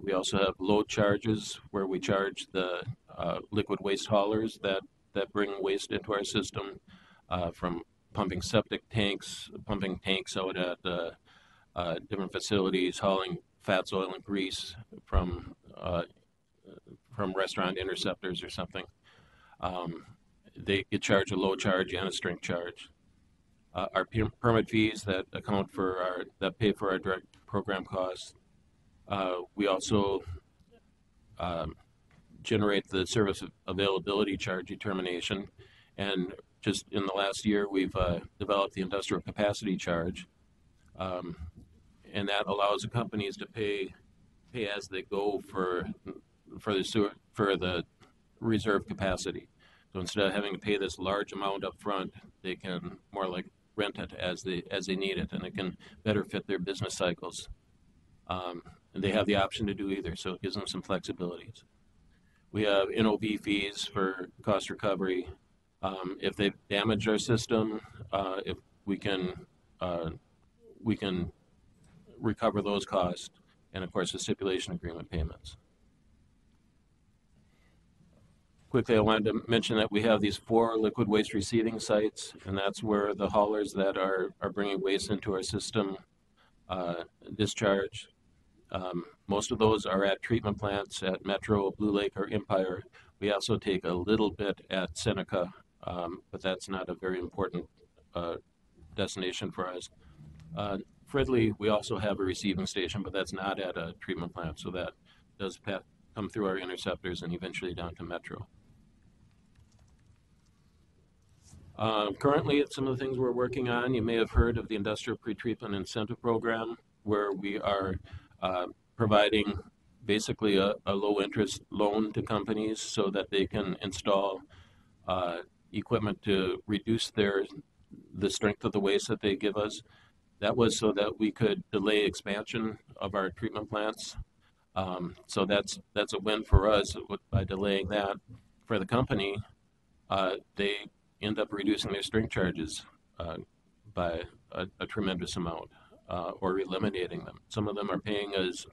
We also have load charges, where we charge the liquid waste haulers that bring waste into our system, from pumping septic tanks, pumping tanks out at different facilities, hauling fats, oil, and grease from restaurant interceptors or something. They get charged a load charge and a strength charge. Our permit fees that pay for our direct program costs. We also generate the service availability charge determination, and just in the last year we've developed the industrial capacity charge, and that allows the companies to pay as they go for the reserve capacity. So instead of having to pay this large amount up front, they can more like rent it as they need it, and it can better fit their business cycles. And they have the option to do either, so it gives them some flexibilities. We have NOV fees for cost recovery. If they've damaged our system, if we can recover those costs, and of course the stipulation agreement payments. Quickly, I wanted to mention that we have these 4 liquid waste receiving sites, and that's where the haulers that are bringing waste into our system discharge. Most of those are at treatment plants at Metro, Blue Lake, or Empire. We also take a little bit at Seneca, but that's not a very important destination for us. Fridley, we also have a receiving station, but that's not at a treatment plant, so that does come through our interceptors and eventually down to Metro. Currently, some of the things we're working on, you may have heard of the Industrial Pretreatment Incentive Program, where we are providing basically a low-interest loan to companies so that they can install equipment to reduce the strength of the waste that they give us. That was so that we could delay expansion of our treatment plants. So that's a win for us by delaying that. For the company, they end up reducing their strength charges by a tremendous amount, or eliminating them. Some of them are paying us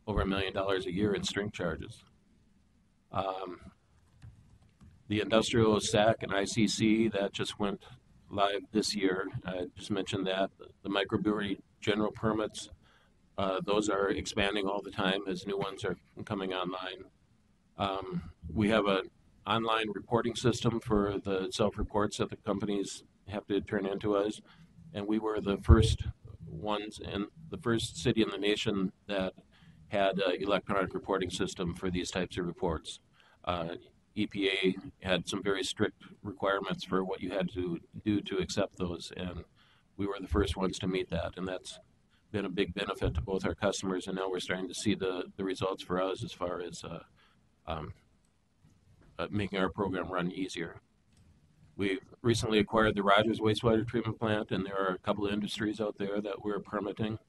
over $1 million a year in strength charges. The industrial SAC and ICC, that just went live this year. I just mentioned that. The microbrewery general permits, those are expanding all the time as new ones are coming online. We have an online reporting system for the self-reports that the companies have to turn into us. And we were the first ones and the first city in the nation that had an electronic reporting system for these types of reports. EPA had some very strict requirements for what you had to do to accept those, and we were the first ones to meet that, and that's been a big benefit to both our customers, and now we're starting to see the results for us as far as making our program run easier. We recently acquired the Rogers wastewater treatment plant, and there are a couple of industries out there that we're permitting.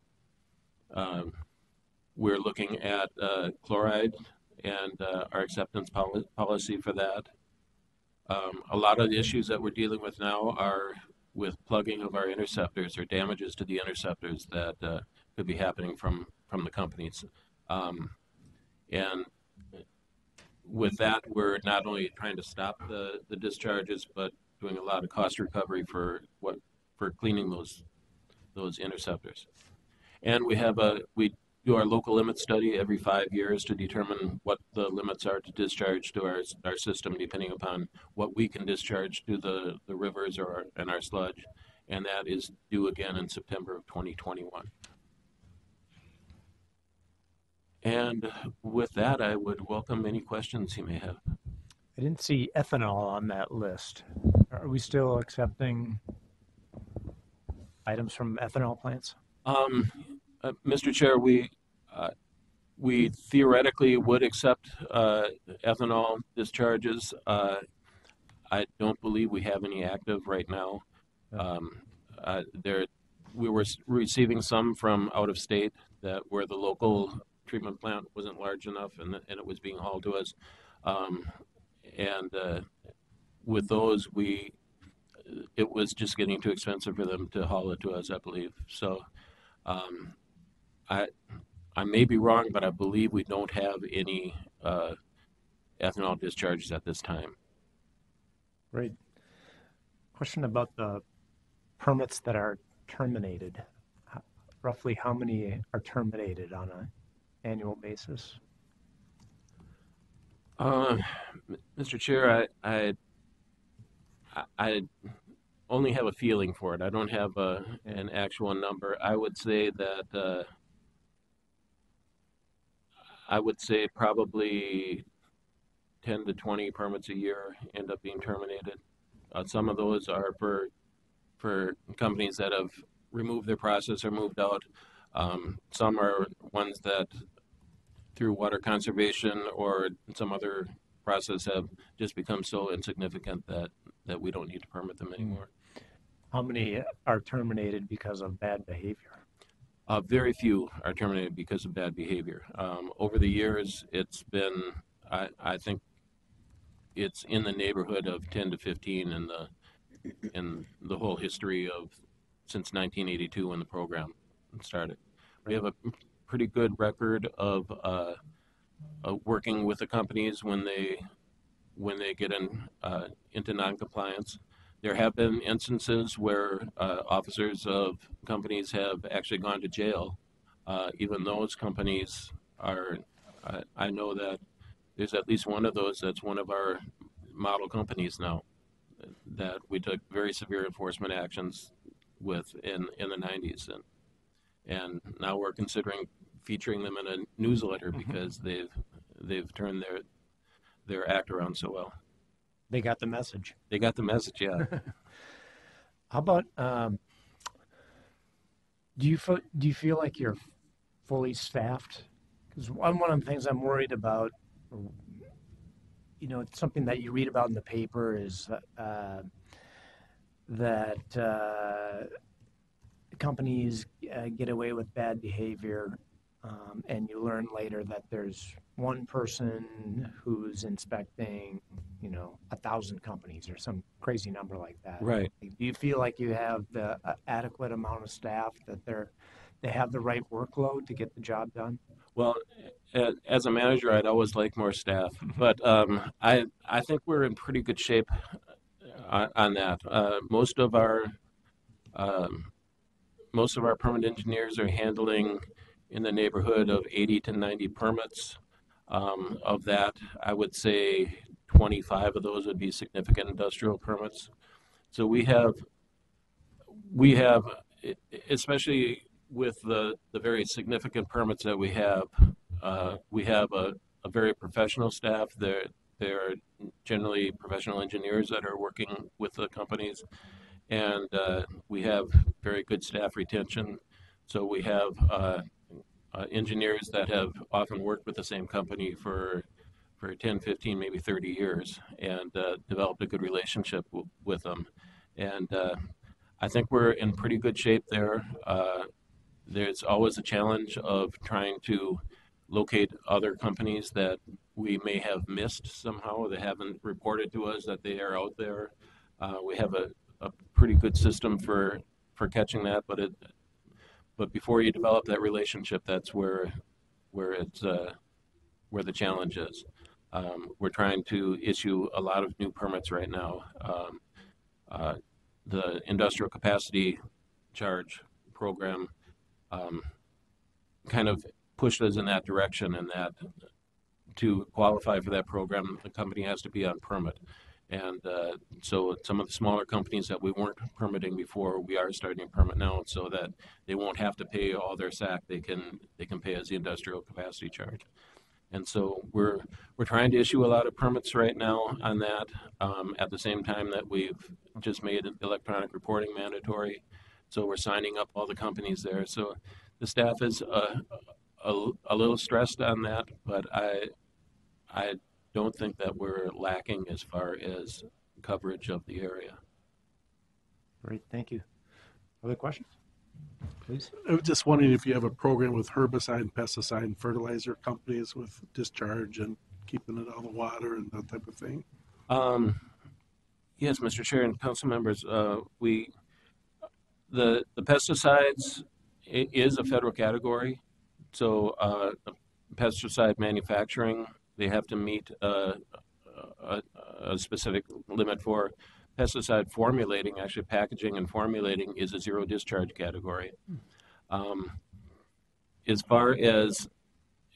We're looking at chloride and our acceptance policy for that. A lot of the issues that we're dealing with now are with plugging of our interceptors or damages to the interceptors that could be happening from the companies. And with that, we're not only trying to stop the discharges, but doing a lot of cost recovery for cleaning those interceptors. And we do our local limit study every 5 years to determine what the limits are to discharge to our system, depending upon what we can discharge to the rivers and our sludge. And that is due again in September of 2021. And with that, I would welcome any questions you may have. I didn't see ethanol on that list. Are we still accepting items from ethanol plants? Mr. Chair, we theoretically would accept ethanol discharges. I don't believe we have any active right now. We were receiving some from out of state where the local treatment plant wasn't large enough and it was being hauled to us. With those, it was just getting too expensive for them to haul it to us, I believe. So I may be wrong, but I believe we don't have any ethanol discharges at this time. Great. Question about the permits that are terminated. Roughly how many are terminated on an annual basis? Mr. Chair, I only have a feeling for it. I don't have an actual number. I would say that probably 10 to 20 permits a year end up being terminated. Some of those are for companies that have removed their process or moved out. Some are ones that through water conservation or some other process have just become so insignificant that we don't need to permit them anymore. How many are terminated because of bad behavior? Very few are terminated because of bad behavior. Over the years, it's been, I think it's in the neighborhood of 10 to 15 in the whole history of since 1982 when the program started. We have a pretty good record of working with the companies when they get into noncompliance. There have been instances where officers of companies have actually gone to jail. Even those companies are, I know that there's at least one of those that's one of our model companies now that we took very severe enforcement actions with in the 90s. And now we're considering featuring them in a newsletter because they've turned their act around so well. They got the message. They got the message, yeah. How about, do you feel like you're fully staffed? Because one of the things I'm worried about, it's something that you read about in the paper is that companies get away with bad behavior, and you learn later that there's one person who's inspecting, 1,000 companies or some crazy number like that. Right. Do you feel like you have the adequate amount of staff that they have the right workload to get the job done? Well, as a manager, I'd always like more staff, but I think we're in pretty good shape on that. Most of our permit engineers are handling in the neighborhood of 80 to 90 permits. Of that, I would say 25 of those would be significant industrial permits. So we have, especially with the very significant permits that we have a very professional staff. They're generally professional engineers that are working with the companies, and we have very good staff retention. So we have engineers that have often worked with the same company for 10, 15, maybe 30 years, and developed a good relationship with them. And I think we're in pretty good shape there. There's always a challenge of trying to locate other companies that we may have missed somehow. They haven't reported to us that they are out there. We have a pretty good system for catching that, but before you develop that relationship, that's where the challenge is. We're trying to issue a lot of new permits right now. The industrial capacity charge program kind of pushed us in that direction, and that to qualify for that program, the company has to be on permit. And so some of the smaller companies that we weren't permitting before, we are starting to permit now, so that they won't have to pay all their SAC. They can pay as the industrial capacity charge. And so we're trying to issue a lot of permits right now on that, at the same time that we've just made electronic reporting mandatory. So we're signing up all the companies there. So the staff is a little stressed on that, but I don't think that we're lacking as far as coverage of the area. Great, thank you. Other questions? Please. I was just wondering if you have a program with herbicide, pesticide, and fertilizer companies with discharge and keeping it out of the water and that type of thing. Yes, Mr. Chair and council members, the pesticides is a federal category. So pesticide manufacturing, they have to meet a specific limit for. Pesticide formulating, actually packaging and formulating, is a zero discharge category. As far as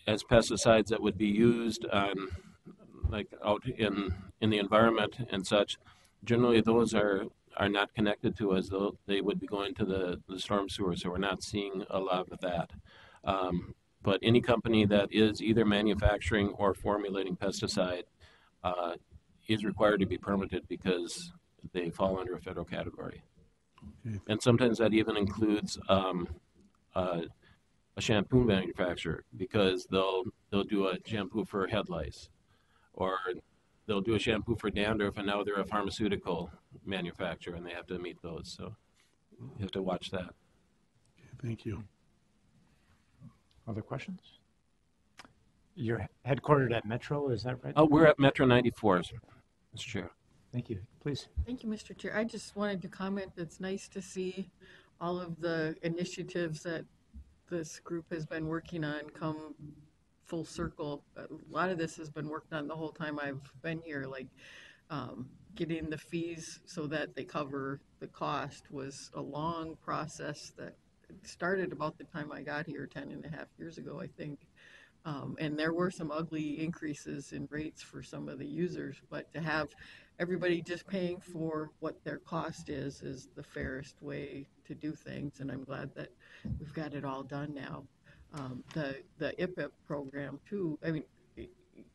pesticides that would be used on, like out in the environment and such, generally those are not connected to us. They would be going to the storm sewer, so we're not seeing a lot of that. But any company that is either manufacturing or formulating pesticide is required to be permitted because they fall under a federal category. Okay. And sometimes that even includes a shampoo manufacturer, because they'll do a shampoo for head lice, or they'll do a shampoo for dandruff, and now they're a pharmaceutical manufacturer and they have to meet those. So you have to watch that. Okay, thank you. Other questions? You're headquartered at Metro, is that right? Oh, we're at Metro 94, Mr. Chair. Thank you. Please. Thank you, Mr. Chair. I just wanted to comment, it's nice to see all of the initiatives that this group has been working on come full circle. A lot of this has been worked on the whole time I've been here, like getting the fees so that they cover the cost was a long process that started about the time I got here 10.5 years ago, I think. And there were some ugly increases in rates for some of the users, but to have everybody just paying for what their cost is the fairest way to do things. And I'm glad that we've got it all done now. The IPIP program too, I mean,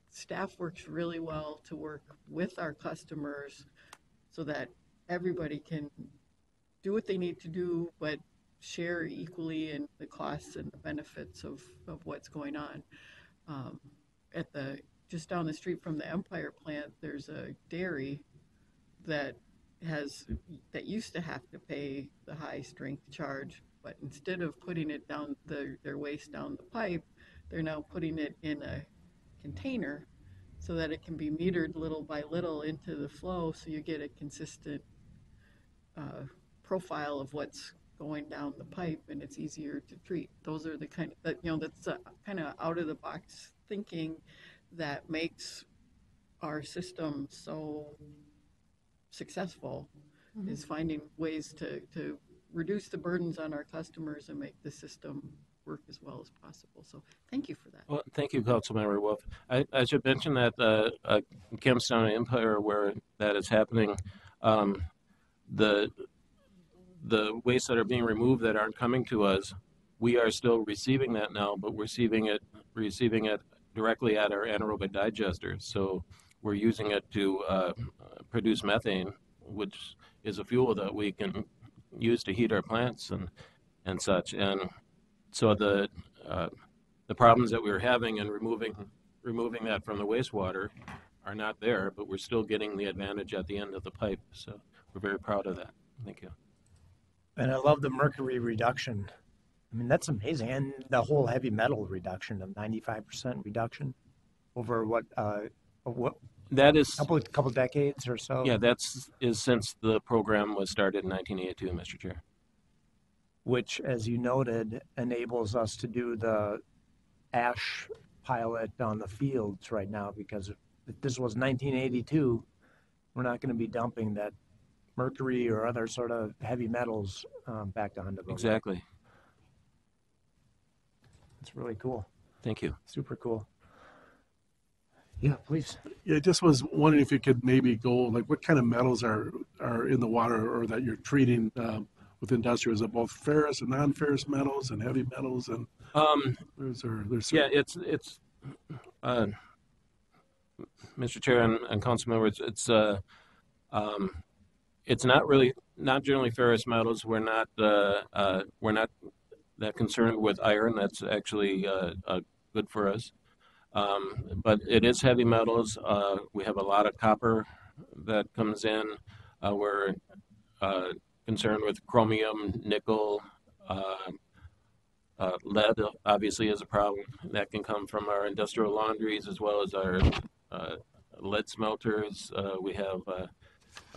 staff works really well to work with our customers so that everybody can do what they need to do, but share equally in the costs and the benefits of what's going on. Just down the street from the Empire plant, there's a dairy that used to have to pay the high strength charge, but instead of putting it down their waste down the pipe, they're now putting it in a container so that it can be metered little by little into the flow, so you get a consistent profile of what's going down the pipe, and it's easier to treat. Those are the kind of, that's kind of out of the box thinking that makes our system so successful is finding ways to reduce the burdens on our customers and make the system work as well as possible. So thank you for that. Well, thank you, Councilmember Wolf. I should mention that Kempstown and Empire, where that is happening, the wastes that are being removed that aren't coming to us, we are still receiving that now, but we're receiving it directly at our anaerobic digesters. So we're using it to produce methane, which is a fuel that we can use to heat our plants and such. And so the problems that we were having in removing that from the wastewater are not there, but we're still getting the advantage at the end of the pipe. So we're very proud of that. Thank you. And I love the mercury reduction. I mean, that's amazing. And the whole heavy metal reduction of 95% reduction over what That is, couple decades or so. yeah, is since the program was started in 1982, Mr. Chair. Which, as you noted, enables us to do the ash pilot on the fields right now, because if this was 1982, we're not going to be dumping that mercury or other sort of heavy metals back to Hunterville. Exactly. It's really cool. Thank you. Super cool. Yeah, please. Yeah, I just was wondering if you could maybe go, like, what kind of metals are in the water or that you're treating with industrial? Is it both ferrous and non-ferrous metals and heavy metals? And Yeah, it's Mr. Chair and council members, it's not generally ferrous metals. We're not that concerned with iron. That's actually good for us. But it is heavy metals. We have a lot of copper that comes in. We're concerned with chromium, nickel, lead obviously is a problem that can come from our industrial laundries as well as our lead smelters. We have a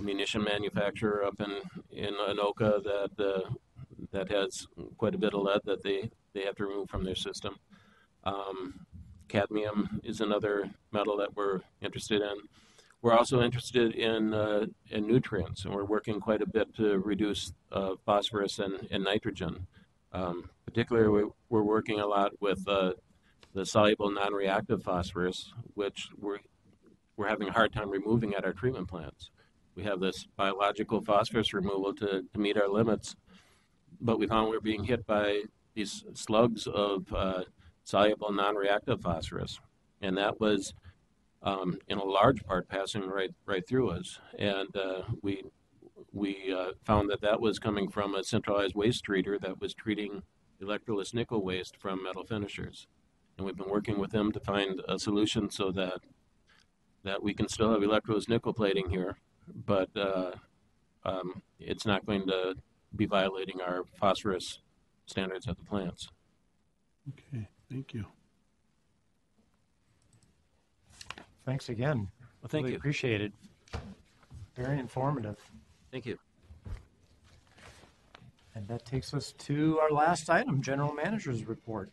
munition manufacturer up in Anoka that has quite a bit of lead that they have to remove from their system. Cadmium is another metal that we're interested in. We're also interested in nutrients, and we're working quite a bit to reduce phosphorus and nitrogen. Particularly, we're working a lot with the soluble non-reactive phosphorus, which we're having a hard time removing at our treatment plants. We have this biological phosphorus removal to meet our limits, but we found we're being hit by these slugs of soluble non-reactive phosphorus, and that was in a large part passing right through us. And we found that was coming from a centralized waste treater that was treating electroless nickel waste from metal finishers. And we've been working with them to find a solution so that we can still have electroless nickel plating here, but it's not going to be violating our phosphorus standards at the plants. Okay, thank you. Thanks again. Well, thank Really you. appreciate it. Very informative. Thank you. And that takes us to our last item, General Manager's Report.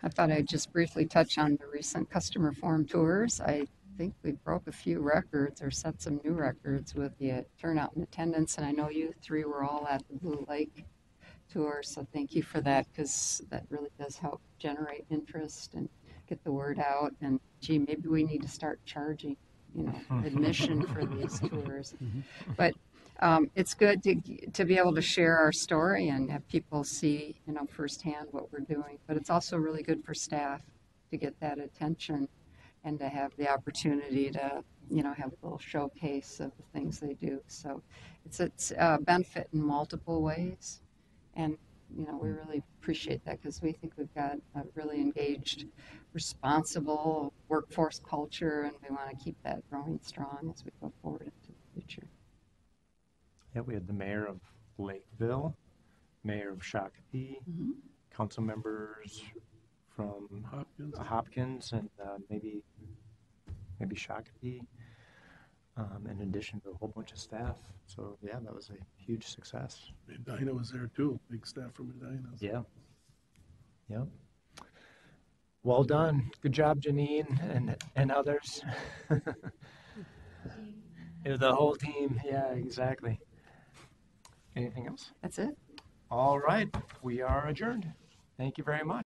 I thought I'd just briefly touch on the recent customer forum tours. I think we broke a few records or set some new records with the turnout and attendance. And I know you three were all at the Blue Lake tour, so thank you for that, because that really does help generate interest and get the word out. And gee, maybe we need to start charging, admission for these tours. But it's good to be able to share our story and have people see, firsthand what we're doing. But it's also really good for staff to get that attention and to have the opportunity to, have a little showcase of the things they do. So it's a benefit in multiple ways. And, we really appreciate that, because we think we've got a really engaged, responsible workforce culture, and we want to keep that growing strong as we go forward into the future. Yeah, we had the mayor of Lakeville, mayor of Shakopee, council members from Hopkins and maybe Shakopee, in addition to a whole bunch of staff. So yeah, that was a huge success. Medina was there too, big staff from Medina. Yeah. Yep. Well done. Good job, Janine and others. The whole team. Yeah, exactly. Anything else? That's it. All right. We are adjourned. Thank you very much.